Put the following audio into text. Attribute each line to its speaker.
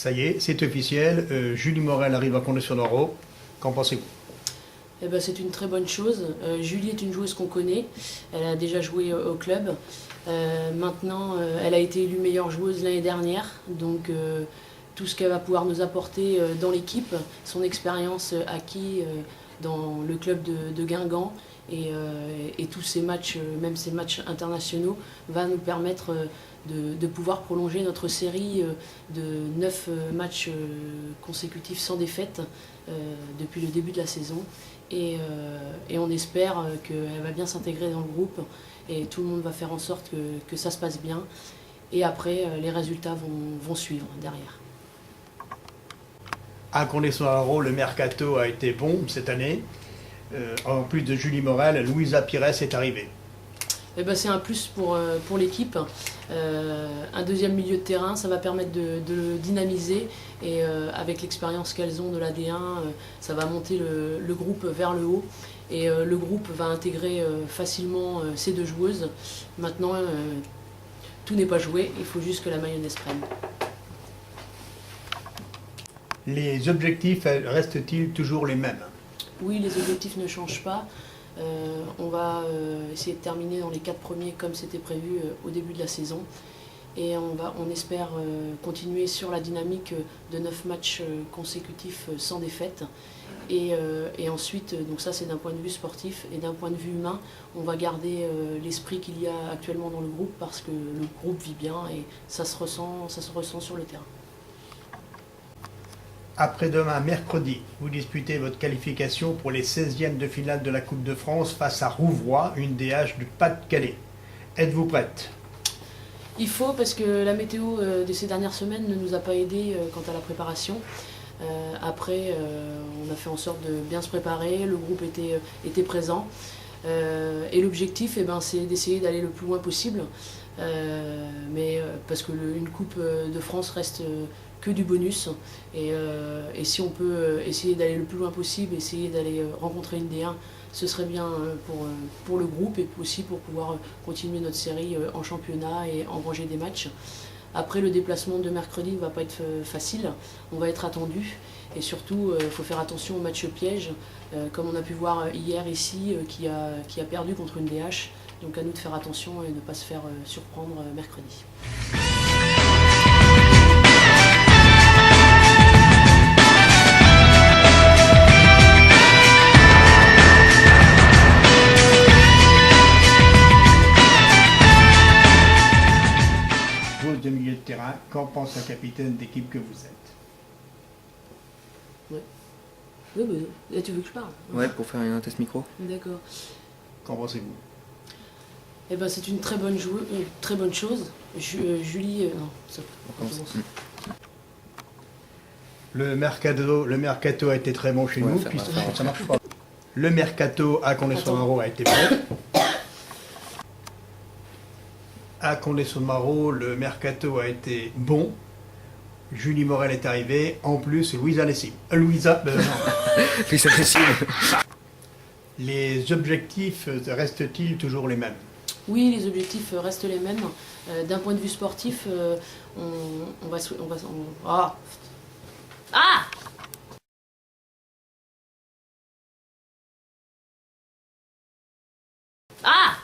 Speaker 1: Ça y est, c'est officiel. Julie Morel arrive à Condé-sur-Noireau. Qu'en pensez-vous?
Speaker 2: Eh ben, c'est une très bonne chose. Julie est une joueuse qu'on connaît. Elle a déjà joué au club. Maintenant, elle a été élue meilleure joueuse l'année dernière. Donc, tout ce qu'elle va pouvoir nous apporter dans l'équipe, son expérience acquise dans le club de Guingamp et tous ces matchs, même ces matchs internationaux, va nous permettre de pouvoir prolonger notre série de 9 matchs consécutifs sans défaite depuis le début de la saison. Et on espère qu'elle va bien s'intégrer dans le groupe et tout le monde va faire en sorte que ça se passe bien. Et après, les résultats vont suivre derrière.
Speaker 1: À Condé-sur-Noireau, le mercato a été bon cette année. En plus de Julie Morel, Louisa Pires est arrivée.
Speaker 2: Eh ben, c'est un plus pour l'équipe. Un deuxième milieu de terrain, ça va permettre de le dynamiser et avec l'expérience qu'elles ont de la D1, ça va monter le groupe vers le haut et le groupe va intégrer facilement ces deux joueuses. Maintenant, tout n'est pas joué, il faut juste que la mayonnaise prenne.
Speaker 1: Les objectifs restent-ils toujours les mêmes?
Speaker 2: Oui, les objectifs ne changent pas. On va essayer de terminer dans les 4 premiers comme c'était prévu au début de la saison. Et on espère continuer sur la dynamique de 9 matchs consécutifs sans défaite. Et ensuite, donc ça c'est d'un point de vue sportif et d'un point de vue humain, on va garder l'esprit qu'il y a actuellement dans le groupe parce que le groupe vit bien et ça se ressent sur le terrain.
Speaker 1: Après-demain, mercredi, vous disputez votre qualification pour les 16e de finale de la Coupe de France face à Rouvroy, une DH du Pas-de-Calais. Êtes-vous prête?
Speaker 2: Il faut, parce que la météo de ces dernières semaines ne nous a pas aidés quant à la préparation. Après, on a fait en sorte de bien se préparer, le groupe était présent. Et l'objectif, c'est d'essayer d'aller le plus loin possible. Parce qu'une Coupe de France reste que du bonus. Et si on peut essayer d'aller le plus loin possible, essayer d'aller rencontrer une D1, ce serait bien pour le groupe et aussi pour pouvoir continuer notre série en championnat et engranger des matchs. Après, le déplacement de mercredi ne va pas être facile, on va être attendu et surtout il faut faire attention au match piège, comme on a pu voir hier ici, qui a perdu contre une DH. Donc à nous de faire attention et de ne pas se faire surprendre mercredi.
Speaker 1: De milieu de terrain, qu'en pense la capitaine d'équipe que vous êtes?
Speaker 2: Ouais. Oui, là tu veux que je parle?
Speaker 3: Ouais, pour faire un test micro.
Speaker 2: D'accord.
Speaker 1: Qu'en pensez-vous?
Speaker 2: Eh ben, c'est une très bonne chose. Julie, non, ça commence.
Speaker 1: Le mercato a été très bon chez nous. Ça marche pas. Le mercato à Condé-sur-Noireau a été bon. À Condé-sur-Noireau, le mercato a été bon. Julie Morel est arrivée. En plus, Louisa Lessime. Louisa
Speaker 3: Lessime.
Speaker 1: Les objectifs restent-ils toujours les mêmes?
Speaker 2: Oui, les objectifs restent les mêmes. D'un point de vue sportif, on va... Ah! Ah! Ah!